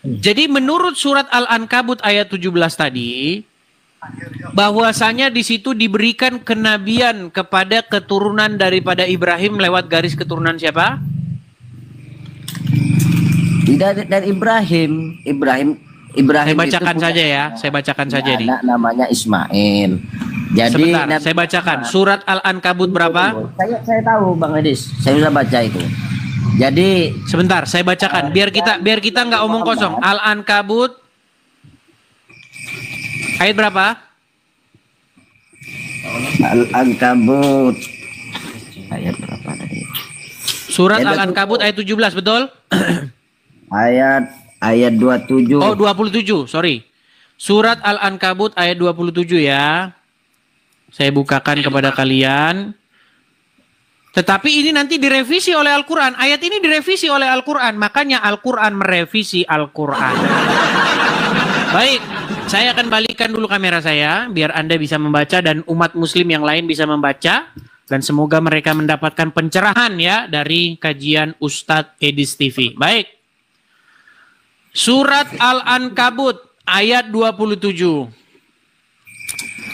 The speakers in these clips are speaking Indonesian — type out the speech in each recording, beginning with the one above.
Jadi menurut surat Al-Ankabut ayat 17 tadi, bahwasanya di situ diberikan kenabian kepada keturunan daripada Ibrahim lewat garis keturunan siapa? Tidak dari Ibrahim. Saya bacakan saja ya, saya bacakan saja nih. Anak namanya Ismail. Jadi sebentar, saya bacakan surat Al-Ankabut berapa? Saya tahu Bang Edis, saya sudah baca itu. Jadi sebentar, saya bacakan biar kita nggak omong kosong. Al-Ankabut ayat berapa? Al-Ankabut ayat berapa tadi? Surat Al-Ankabut ayat 17, betul? ayat 27. Oh, 27, sorry. Surat Al-Ankabut ayat 27 ya. Saya bukakan kepada kalian. Tetapi ini nanti direvisi oleh Al-Quran. Ayat ini direvisi oleh Al-Quran. Makanya Al-Quran merevisi Al-Quran. Baik, saya akan balikan dulu kamera saya. Biar Anda bisa membaca dan umat muslim yang lain bisa membaca. Dan semoga mereka mendapatkan pencerahan ya dari kajian Ustadz Edis TV. Baik. Surat Al-Ankabut ayat 27.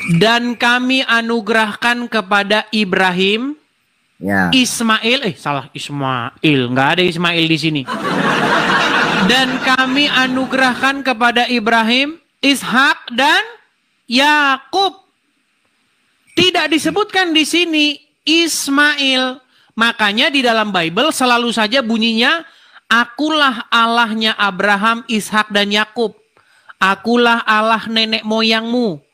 Dan kami anugerahkan kepada Ibrahim, ya. Ismail, Ismail, nggak ada Ismail di sini. Dan kami anugerahkan kepada Ibrahim, Ishak dan Yakub. Tidak disebutkan di sini Ismail. Makanya di dalam Bible selalu saja bunyinya, akulah Allahnya Abraham, Ishak dan Yakub. Akulah Allah nenek moyangmu.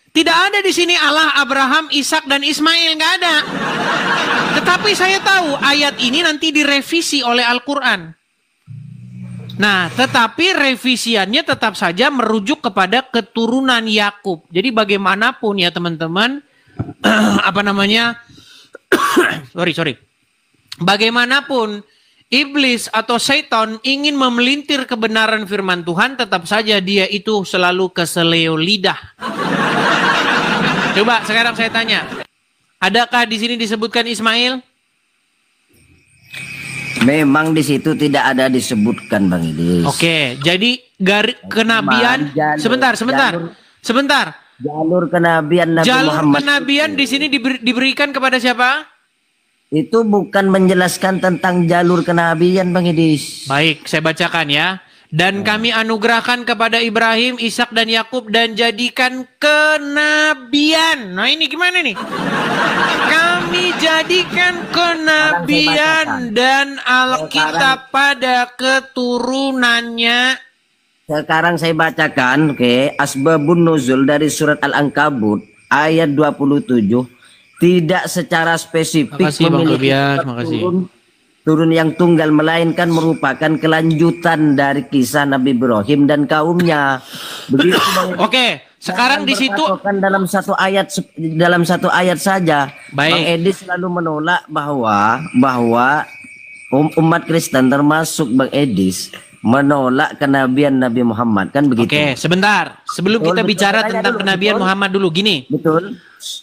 Tidak ada di sini Allah Abraham, Ishak dan Ismail, nggak ada. Tetapi saya tahu ayat ini nanti direvisi oleh Al-Quran. Nah, tetapi revisiannya tetap saja merujuk kepada keturunan Yakub. Jadi bagaimanapun ya teman-teman, sorry. Bagaimanapun iblis atau setan ingin memelintir kebenaran firman Tuhan, tetap saja dia itu selalu keseleo lidah. Coba sekarang saya tanya, adakah di sini disebutkan Ismail? Memang di situ tidak ada disebutkan Bang Idis. Oke, jadi kenabian. Sebentar. Jalur kenabian Nabi Muhammad. Jalur kenabian di sini diberikan kepada siapa? Itu bukan menjelaskan tentang jalur kenabian Bang Idis. Baik, saya bacakan ya. Dan kami anugerahkan kepada Ibrahim, Ishak dan Yakub dan jadikan kenabian. Nah ini gimana nih? Kami jadikan kenabian dan Alkitab pada keturunannya. Sekarang saya bacakan, Asbabun Nuzul dari surat Al-Ankabut ayat 27 tidak secara spesifik memiliki turun yang tunggal, melainkan merupakan kelanjutan dari kisah Nabi Ibrahim dan kaumnya. Begitu Bang. Oke, sekarang di situ dalam satu ayat saja. Baik. Bang Edi selalu menolak bahwa umat Kristen termasuk Bang Edis menolak kenabian Nabi Muhammad, kan begitu? Oke, sebentar. Sebelum kita bicara tentang kenabian Muhammad dulu, gini. Betul.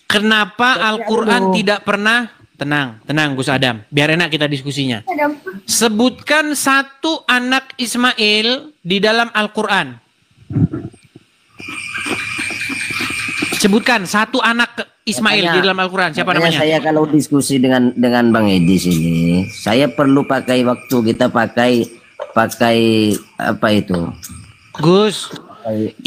Kenapa Al-Quran tidak pernah Tenang Gus Adam, biar enak kita diskusinya. Sebutkan satu anak Ismail di dalam Al-Quran. Sebutkan satu anak Ismail di dalam Al-Quran. Siapa namanya? Saya kalau diskusi dengan Bang Edi sini, saya perlu pakai waktu, kita pakai apa itu? Gus,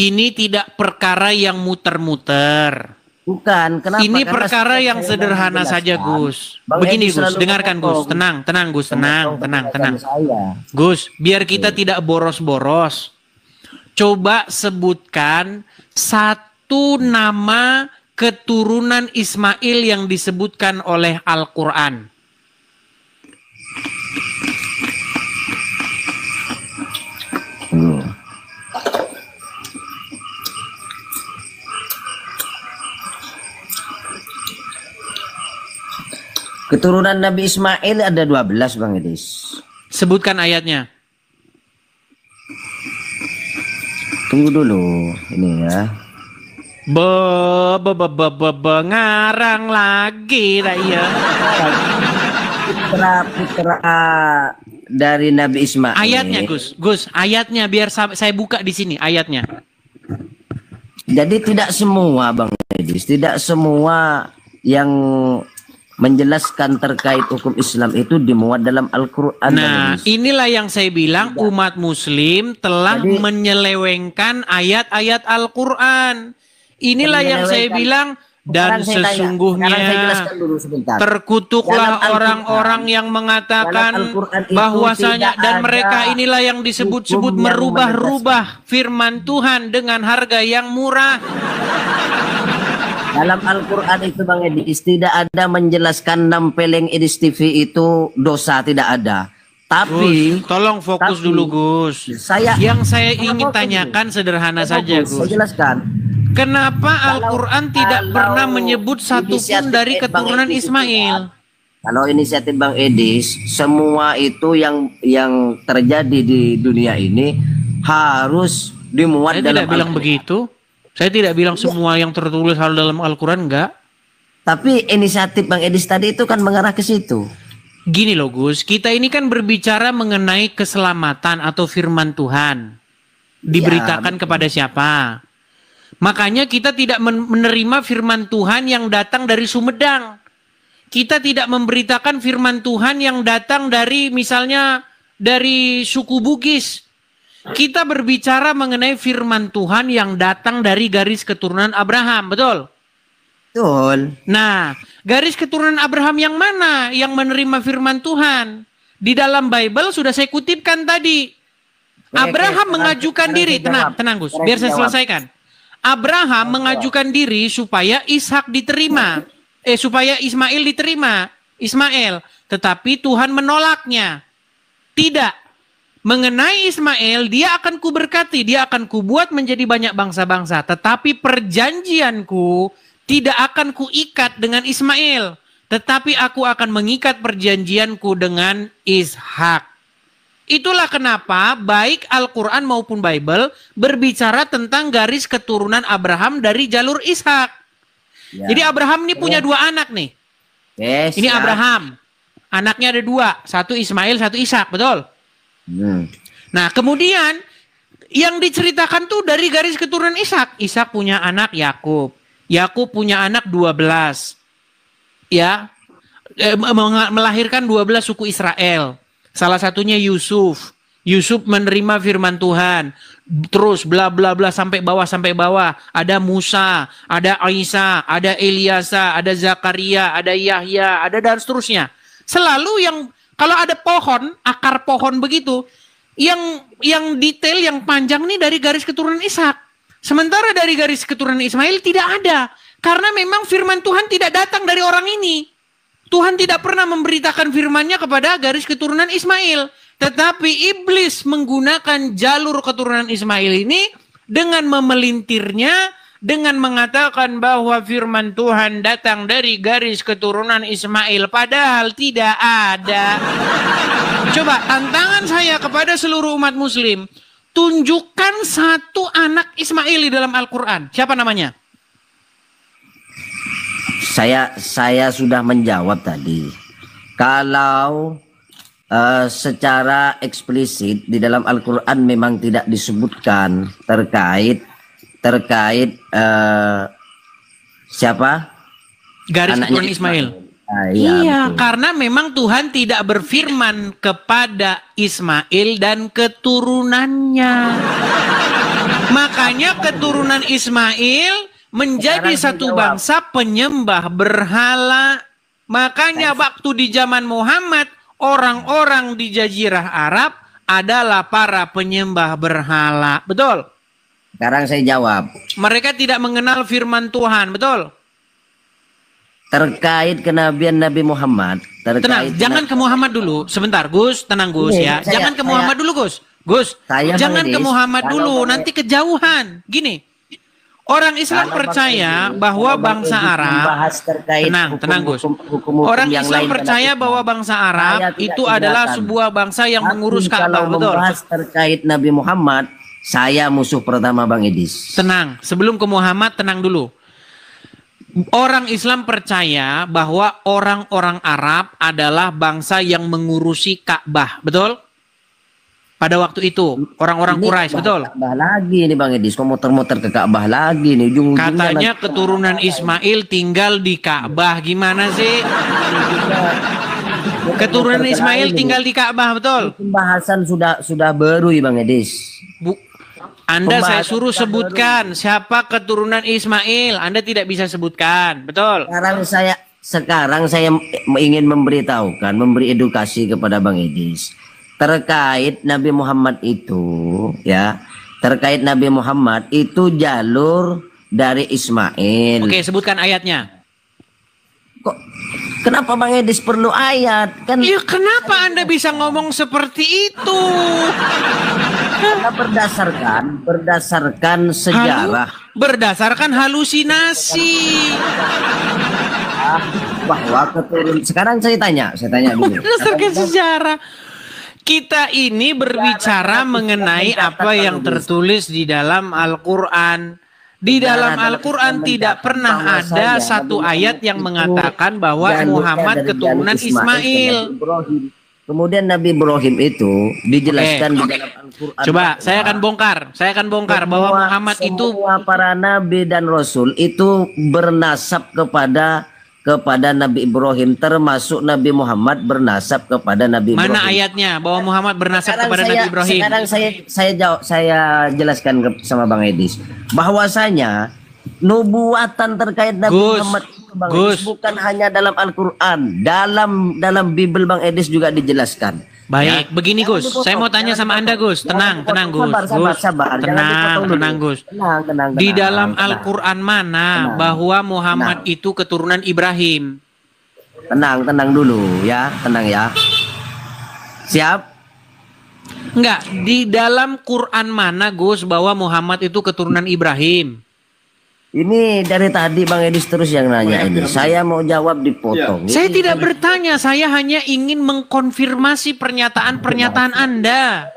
ini tidak perkara yang muter-muter. Bukan, kenapa? Ini perkara yang sederhana saja, Gus. Begini, Gus, dengarkan, Gus. Tenang, Gus. Tenang. Gus, biar kita tidak boros-boros. Coba sebutkan satu nama keturunan Ismail yang disebutkan oleh Al-Quran. Keturunan Nabi Ismail ada 12 Bang Edis. Sebutkan ayatnya. Tunggu dulu ini ya. Ngarang lagi ya. putra dari Nabi Ismail. Ayatnya Gus, ayatnya biar saya buka di sini ayatnya. Jadi tidak semua Bang Edis, tidak semua yang menjelaskan terkait hukum Islam itu dimuat dalam Al-Quran. Nah, inilah yang saya bilang umat Muslim telah menyelewengkan ayat-ayat Al-Quran. Inilah yang saya bilang, dan sesungguhnya terkutuklah orang-orang yang mengatakan bahwasanya dan mereka inilah yang disebut-sebut merubah-rubah firman Tuhan dengan harga yang murah. Dalam Al-Quran itu Bang Edis tidak ada menjelaskan nempeleng Edis TV itu dosa, tidak ada. Tapi Gus, tolong fokus dulu Gus. Yang saya ingin tanyakan sederhana saja Gus. Saya jelaskan. Kenapa Al-Quran tidak pernah menyebut satupun dari keturunan Ismail? Kalau inisiatif Bang Edis, semua itu yang terjadi di dunia ini harus dimuat dalam Al-Quran. Saya tidak bilang begitu. Saya tidak bilang semua yang tertulis hal dalam Al-Quran, enggak. Tapi inisiatif Bang Edis tadi itu kan mengarah ke situ. Gini loh Gus, kita ini kan berbicara mengenai keselamatan atau firman Tuhan. Diberitakan kepada siapa? Makanya kita tidak menerima firman Tuhan yang datang dari Sumedang. Kita tidak memberitakan firman Tuhan yang datang dari misalnya dari suku Bugis. Kita berbicara mengenai firman Tuhan yang datang dari garis keturunan Abraham, betul? Betul. Nah, garis keturunan Abraham yang mana yang menerima firman Tuhan? Di dalam Bible sudah saya kutipkan tadi. Abraham mengajukan diri, tenang Gus, biar saya selesaikan. Abraham mengajukan diri supaya Ishak diterima, supaya Ismail diterima, tetapi Tuhan menolaknya. Tidak. Mengenai Ismail, dia akan kuberkati, dia akan kubuat menjadi banyak bangsa-bangsa. Tetapi perjanjianku tidak akan kuikat dengan Ismail. Tetapi aku akan mengikat perjanjianku dengan Ishak. Itulah kenapa baik Al-Quran maupun Bible berbicara tentang garis keturunan Abraham dari jalur Ishak. Ya. Jadi Abraham ini punya dua anak nih. Ini Abraham. Anaknya ada dua. Satu Ismail, satu Ishak, betul? Nah kemudian yang diceritakan tuh dari garis keturunan Ishak. Ishak punya anak Yakub. Yakub punya anak 12. Ya, melahirkan 12 suku Israel. Salah satunya Yusuf. Yusuf menerima firman Tuhan. Terus bla bla bla sampai bawah. Ada Musa, ada Isa, ada Eliasa, ada Zakaria, ada Yahya, ada dan seterusnya. Selalu yang kalau ada pohon, akar pohon begitu, yang detail, yang panjang nih dari garis keturunan Ishak. Sementara dari garis keturunan Ismail tidak ada. Karena memang firman Tuhan tidak datang dari orang ini. Tuhan tidak pernah memberitakan firman-Nya kepada garis keturunan Ismail. Tetapi iblis menggunakan jalur keturunan Ismail ini dengan memelintirnya, dengan mengatakan bahwa firman Tuhan datang dari garis keturunan Ismail, padahal tidak ada. Coba tantangan saya kepada seluruh umat Muslim, tunjukkan satu anak Ismail di dalam Al-Quran. Siapa namanya? Saya sudah menjawab tadi. Kalau secara eksplisit di dalam Al-Quran memang tidak disebutkan terkait siapa? Garis keturunan Ismail. Iya, karena memang Tuhan tidak berfirman kepada Ismail dan keturunannya. Makanya keturunan Ismail menjadi satu bangsa penyembah berhala. Makanya waktu di zaman Muhammad, orang-orang di Jazirah Arab adalah para penyembah berhala. Betul? Sekarang saya jawab. Mereka tidak mengenal firman Tuhan, betul? Terkait kenabian Nabi Muhammad. Tenang, jangan ke Muhammad dulu. Sebentar, Gus, tenang Gus ya. Jangan ke Muhammad dulu, Gus. Gus, jangan ke Muhammad dulu, nanti kejauhan. Gini, orang Islam percaya bahwa bangsa Arab, tenang Gus. Orang Islam percaya bahwa bangsa Arab itu adalah sebuah bangsa yang mengurus Ka'bah, betul? Membahas terkait Nabi Muhammad, saya musuh pertama Bang Edis. Tenang, sebelum ke Muhammad tenang dulu. Orang Islam percaya bahwa orang-orang Arab adalah bangsa yang mengurusi Ka'bah, betul? Pada waktu itu, orang-orang Quraisy, betul? Ka'bah lagi nih Bang Edis, kok muter-muter ke Ka'bah lagi nih. Katanya keturunan Ismail tinggal di Ka'bah, gimana sih? Keturunan Ismail tinggal di Ka'bah, betul? Pembahasan sudah baru ya Bang Edis. Anda saya suruh sebutkan siapa keturunan Ismail. Anda tidak bisa sebutkan, betul? Sekarang saya ingin memberitahukan, memberi edukasi kepada Bang Edis terkait Nabi Muhammad itu, ya. Terkait Nabi Muhammad itu jalur dari Ismail. Oke, sebutkan ayatnya. Kenapa Bang Edis perlu ayat? Kan ya kenapa Anda bisa ngomong seperti itu? Karena berdasarkan sejarah. Berdasarkan halusinasi. Bahwa sekarang saya tanya dulu. Berdasarkan sejarah. Kita ini berbicara mengenai apa yang tertulis di dalam Al-Quran. Di dalam Al-Quran tidak pernah ada satu ayat yang mengatakan bahwa Muhammad keturunan Ismail. Kemudian Nabi Ibrahim itu dijelaskan di dalam Al-Quran. Coba saya akan bongkar bahwa Muhammad itu para nabi dan rasul itu bernasab kepada Nabi Ibrahim, termasuk Nabi Muhammad bernasab kepada Nabi Ibrahim. Mana ayatnya bahwa Muhammad bernasab kepada Nabi Ibrahim? Sekarang saya jelaskan sama Bang Edis bahwasanya nubuatan terkait Nabi Muhammad itu Bang Edis bukan hanya dalam Al-Qur'an, dalam Bible Bang Edis juga dijelaskan. Baik, ya. Begini Gus, saya mau tanya sama Anda Gus, tenang Gus. Sabar. Tenang Gus. Di dalam Al-Quran mana bahwa Muhammad itu keturunan Ibrahim? Tenang dulu ya, tenang ya. Siap? Enggak, di dalam Quran mana Gus bahwa Muhammad itu keturunan Ibrahim? Ini dari tadi Bang Edis terus yang nanya ini. Saya mau jawab dipotong. Ya. Saya tidak bertanya, saya hanya ingin mengkonfirmasi pernyataan Anda.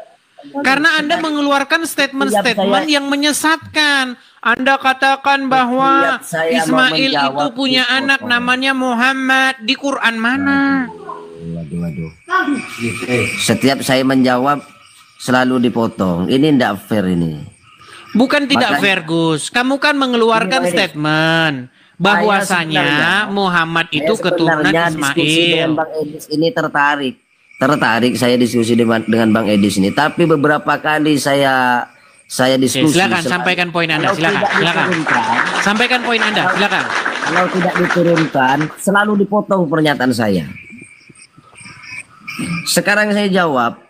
Karena Anda mengeluarkan statement-statement yang menyesatkan. Anda katakan bahwa Ismail itu punya anak namanya Muhammad. Di Quran mana? Waduh. Setiap saya menjawab selalu dipotong. Ini tidak fair ini. Bukan tidak fair Gus, kamu kan mengeluarkan statement bahwasanya Muhammad itu keturunan Ismail. Bang Edis ini tertarik saya diskusi dengan Bang Edis ini. Tapi beberapa kali saya diskusi. Silakan sampaikan poin Anda, silakan. Sampaikan poin Anda, silakan. Kalau tidak diturunkan, selalu dipotong pernyataan saya. Sekarang saya jawab.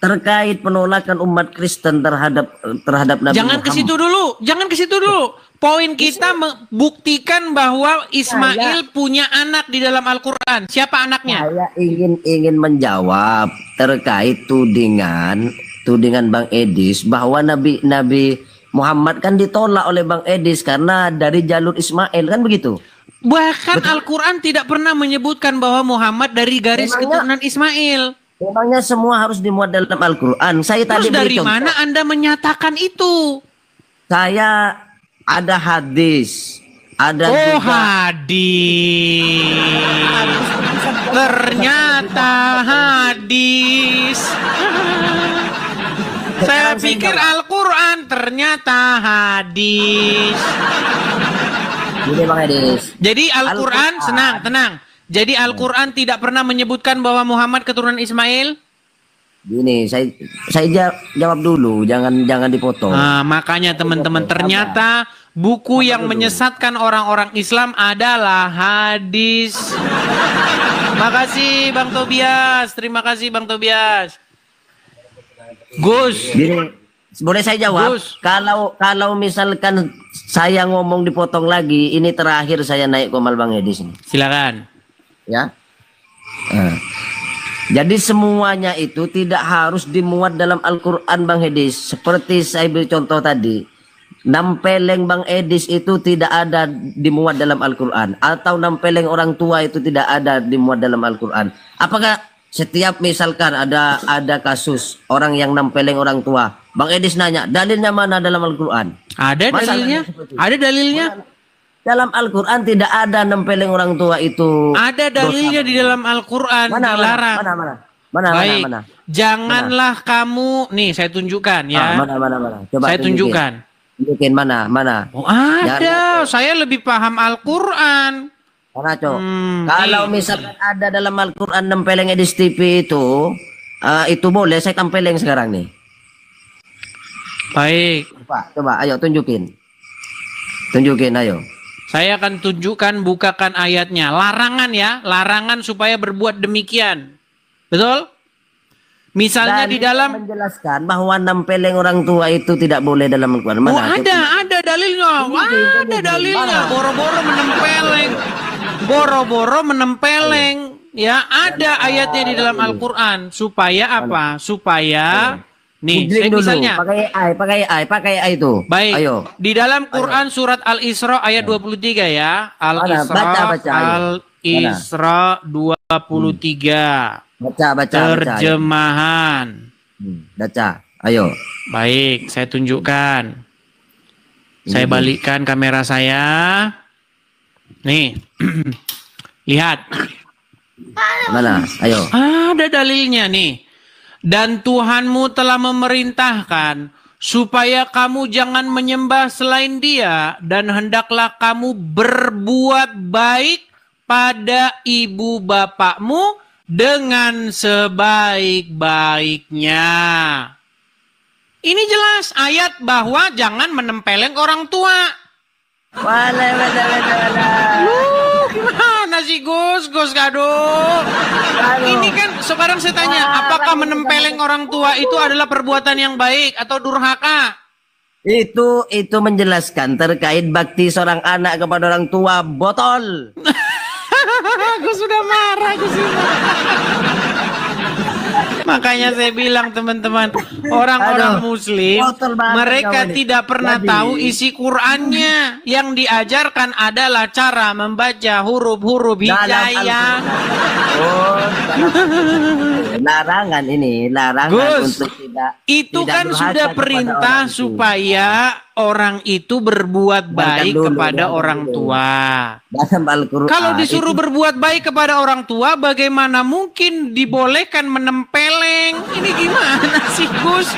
Terkait penolakan umat Kristen terhadap Nabi Muhammad. Jangan ke situ dulu. Poin kita membuktikan bahwa Ismail punya anak di dalam Al-Quran. Siapa anaknya? Saya ingin menjawab terkait tudingan Bang Edis bahwa Nabi Muhammad kan ditolak oleh Bang Edis karena dari jalur Ismail, kan begitu? Bahkan Al-Quran tidak pernah menyebutkan bahwa Muhammad dari garis keturunan Ismail. Memangnya semua harus dimuat dalam Al-Quran. Terus dari mana Anda menyatakan itu? Saya ada hadis. Hadis. Ternyata hadis. Saya pikir Al-Quran, ternyata hadis. Jadi Al-Quran, tenang. Jadi Al-Quran tidak pernah menyebutkan bahwa Muhammad keturunan Ismail? Gini, saya jawab dulu, jangan dipotong. Makanya teman-teman, ternyata buku yang menyesatkan orang-orang Islam adalah hadis. Makasih Bang Tobias, terima kasih Bang Tobias. Gus, gini, boleh saya jawab? Gus. Kalau misalkan saya ngomong dipotong lagi, ini terakhir saya naik komal Bang Edis. Silakan. Ya. Jadi semuanya itu tidak harus dimuat dalam Al-Quran Bang Edis. Seperti saya beri contoh tadi, nampeleng Bang Edis itu tidak ada dimuat dalam Al-Quran, atau nampeleng orang tua itu tidak ada dimuat dalam Al-Quran. Apakah setiap misalkan ada kasus orang yang nampeleng orang tua, Bang Edis nanya dalilnya mana dalam Al-Quran? Ada dalilnya? Ada dalilnya? Dalam Al-Quran tidak ada nempeleng orang tua itu. Ada dalilnya di dalam Al-Quran, dilarang. Baik, janganlah kamu, nih saya tunjukkan ya. Mana. Coba saya tunjukkan. Tunjukin mana. Oh, ada, saya lebih paham Al-Quran. Mana, Cok? Kalau misalkan ada dalam Al-Quran nempeleng edis TV itu boleh, saya tempeleng sekarang nih. Baik. Coba, ayo tunjukin. Tunjukin, ayo. Saya akan tunjukkan, bukakan ayatnya. Larangan ya, larangan supaya berbuat demikian. Betul? Misalnya di dalam menjelaskan bahwa nempeleng orang tua itu tidak boleh dalam Al-Quran. Mana? Ada dalilnya. Ada dalilnya. Boro-boro menempeleng. Ya, ada ayatnya di dalam Al-Quran. Supaya apa? Supaya nih, misalnya pakai AI itu. Baik. Ayo. Di dalam Quran surat Al-Isra ayat 23 ya. Al-Isra 23. Baca. Terjemahan. Baca. Ayo. Baik, saya tunjukkan. Saya balikkan kamera saya. Nih. Lihat. Mana? Ayo. Ada dalilnya nih. Dan Tuhanmu telah memerintahkan supaya kamu jangan menyembah selain Dia, dan hendaklah kamu berbuat baik pada ibu bapakmu dengan sebaik-baiknya. Ini jelas ayat bahwa jangan menempeleng orang tua. Gimana sih Gus Kado? Ini kan sekarang saya tanya, apakah menempeleng orang tua itu adalah perbuatan yang baik atau durhaka? Itu menjelaskan terkait bakti seorang anak kepada orang tua, botol. Gue sudah marah, Makanya saya bilang teman-teman, orang-orang muslim mereka tidak pernah tahu isi Qur'annya. Yang diajarkan adalah cara membaca huruf-huruf hijaiyah. Larangan Gus, untuk tidak. Itu kan sudah perintah supaya orang itu berbuat baik kepada orang tua. Kalau disuruh berbuat baik kepada orang tua, bagaimana mungkin dibolehkan menempeleng? Ini gimana sih, Gus?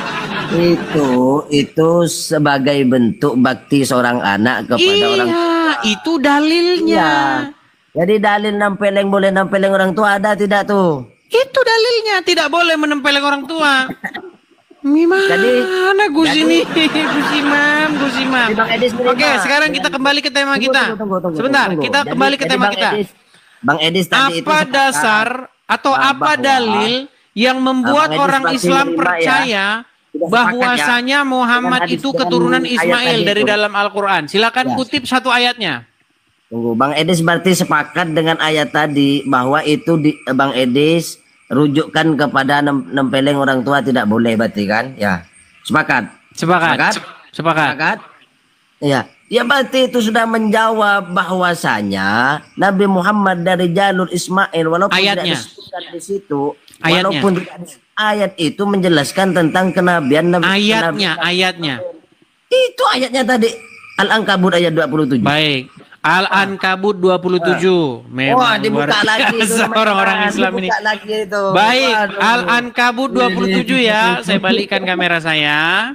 Itu sebagai bentuk bakti seorang anak kepada orang tua. Iya, itu dalilnya. Jadi dalil nempeleng boleh nempeleng orang tua ada tidak tuh? Itu dalilnya, tidak boleh menempeleng orang tua. Gimana Gus ini? Gus Imam. Oke, sekarang kita kembali ke tema kita. Sebentar, kita kembali ke tema kita. Bang Edis tadi apa dasar atau apa dalil yang membuat orang Islam percaya bahwasanya Muhammad itu keturunan Ismail dari dalam Al-Quran? Silakan kutip satu ayatnya. Tunggu, Bang Edis berarti sepakat dengan ayat tadi bahwa itu Bang Edis rujukkan kepada nempeleng orang tua tidak boleh, berarti kan? Ya, sepakat. Ya, berarti itu sudah menjawab bahwasanya Nabi Muhammad dari jalur Ismail, walaupun ayatnya. Tidak disebutkan di situ, walaupun ayat itu menjelaskan tentang kenabian Nabi. Ayatnya. Itu ayatnya tadi Al-Ankabut ayat 27. Baik. Al-Ankabut 27. Memang dibuka lagi itu orang-orang Islam ini. Baik, Al-Ankabut 27 ya. Saya balikkan kamera saya.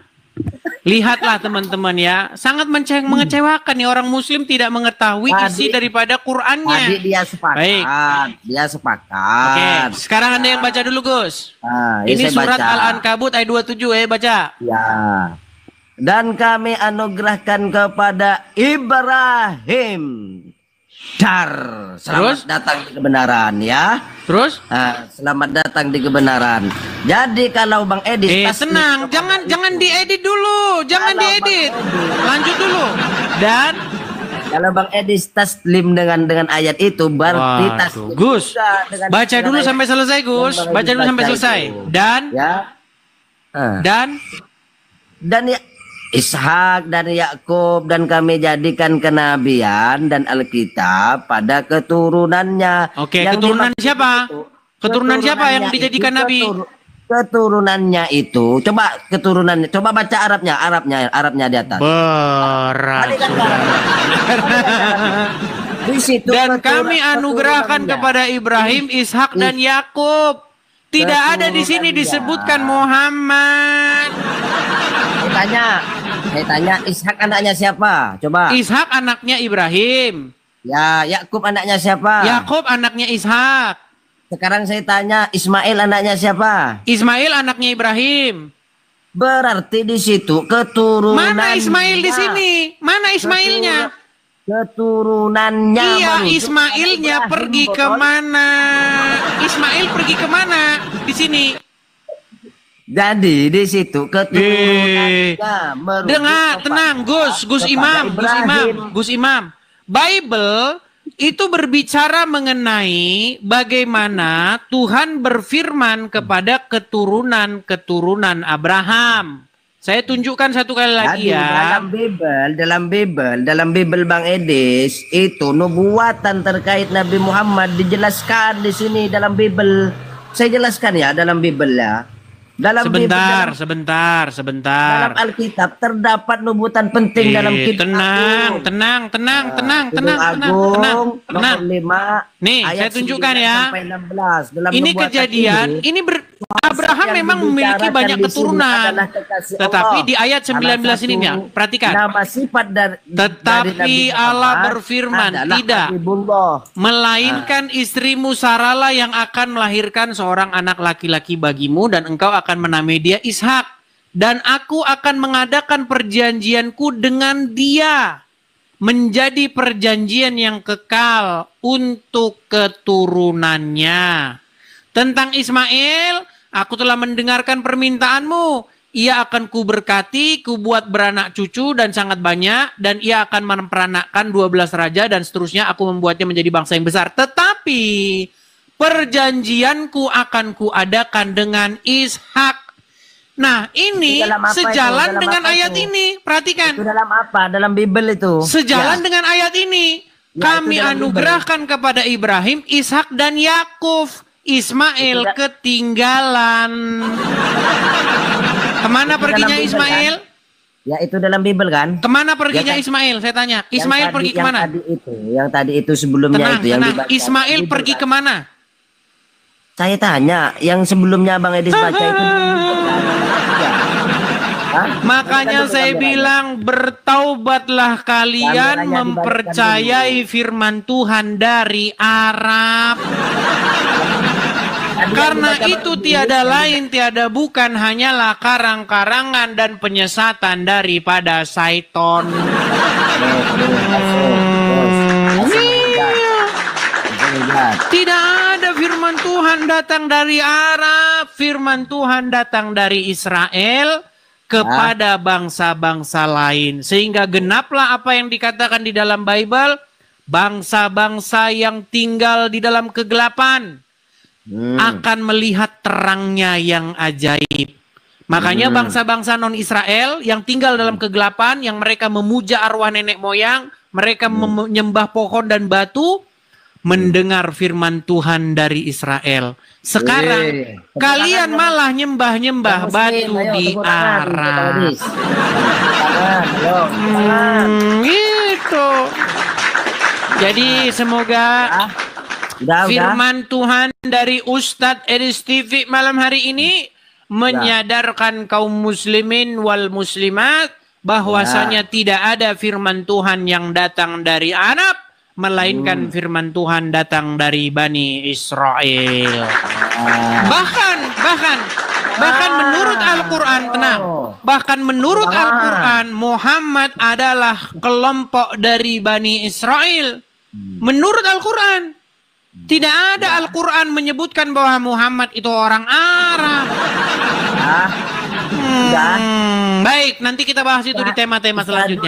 Lihatlah teman-teman ya. Sangat mengecewakan nih, orang muslim tidak mengetahui isi daripada Qur'annya. Tadi dia sepakat. Baik. Dia sepakat. Oke, sekarang Anda yang baca dulu, Gus. Ini surat Al-Ankabut ayat 27 baca. Ya. Dan kami anugerahkan kepada Ibrahim selamat datang di kebenaran ya. Terus? Selamat datang di kebenaran. Jadi kalau Bang Edis tenang, jangan diedit dulu, lanjut dulu. Dan kalau Bang Edis taslim dengan ayat itu berarti taslim. Gus, baca dulu sampai selesai, Gus. Baca dulu sampai selesai. Dan ya Ishak dan Yakub dan kami jadikan kenabian dan Alkitab pada keturunannya. Oke, keturunan siapa? Keturunan siapa yang dijadikan nabi? keturunannya itu, coba keturunannya, coba baca Arabnya di atas. Berat. Di situ dan kami anugerahkan kepada Ibrahim, Ishak dan Yakub. Tidak ada di sini disebutkan Muhammad. Saya tanya, Ishak anaknya siapa? Coba. Ishak anaknya Ibrahim. Ya, Yakub anaknya siapa? Yakub anaknya Ishak. Sekarang saya tanya, Ismail anaknya siapa? Ismail anaknya Ibrahim. Berarti di situ keturunan. Mana Ismail di sini? Mana Ismailnya? Keturunannya. Iya, Ismailnya pergi kemana? Ismail pergi kemana? Di sini. Jadi di situ keturunannya. Dengar, tenang, Gus Imam. Bible itu berbicara mengenai bagaimana Tuhan berfirman kepada keturunan Abraham. Saya tunjukkan satu kali lagi ya. Dalam Bible Bang Edis itu nubuatan terkait Nabi Muhammad dijelaskan di sini dalam Bible. Saya jelaskan ya dalam Bible ya. Sebentar. Dalam Alkitab terdapat nubuatan penting dalam kitab. Tenang. Nih, saya tunjukkan ya. Ini kejadian, Abraham memang memiliki banyak keturunan. Tetapi di ayat 19 ini ya, perhatikan. Tetapi Allah berfirman, tidak, melainkan istrimu Saralah yang akan melahirkan seorang anak laki-laki bagimu dan engkau akan menamai dia Ishak. Dan aku akan mengadakan perjanjianku dengan dia menjadi perjanjian yang kekal untuk keturunannya. Tentang Ismail, aku telah mendengarkan permintaanmu. Ia akan kuberkati, kubuat beranak cucu dan sangat banyak. Dan ia akan memperanakkan 12 raja dan seterusnya. Aku membuatnya menjadi bangsa yang besar. Tetapi perjanjianku akan kuadakan dengan Ishak. Nah, ini sejalan dengan ayat ini. Perhatikan. Itu dalam apa? Dalam Bible itu. Sejalan dengan ayat ini. Kami anugerahkan kepada Ibrahim, Ishak dan Yakub. Ismail ketinggalan. Kemana perginya Ismail? Ya itu dalam Bible kan? Kemana perginya Ismail? Saya tanya. Ismail pergi kemana? Yang tadi itu sebelumnya itu. Tenang. Ismail pergi kemana? Saya tanya. Yang sebelumnya Bang Edis baca itu. Makanya saya bilang bertaubatlah kalian mempercayai firman Tuhan dari Arab. Karena itu tiada lain tiada bukan hanyalah karang-karangan dan penyesatan daripada Syaiton. Tidak ada firman Tuhan datang dari Arab. Firman Tuhan datang dari Israel kepada bangsa-bangsa lain. Sehingga genaplah apa yang dikatakan di dalam Bible. Bangsa-bangsa yang tinggal di dalam kegelapan akan melihat terangnya yang ajaib. Makanya bangsa-bangsa non-Israel yang tinggal dalam kegelapan, yang mereka memuja arwah nenek moyang, mereka menyembah pohon dan batu, mendengar firman Tuhan dari Israel. Sekarang kalian malah nyembah-nyembah batu di Arab. Gitu. Jadi semoga firman Tuhan dari Ustadz Edis TV malam hari ini menyadarkan kaum muslimin wal muslimat bahwasanya tidak ada firman Tuhan yang datang dari Arab, melainkan firman Tuhan datang dari Bani Israel. Bahkan menurut Al-Quran, tenang. Bahkan menurut Al-Quran, Muhammad adalah kelompok dari Bani Israel. Menurut Al-Quran. Tidak ada Al-Quran menyebutkan bahwa Muhammad itu orang Arab. Baik, nanti kita bahas itu di tema-tema selanjutnya.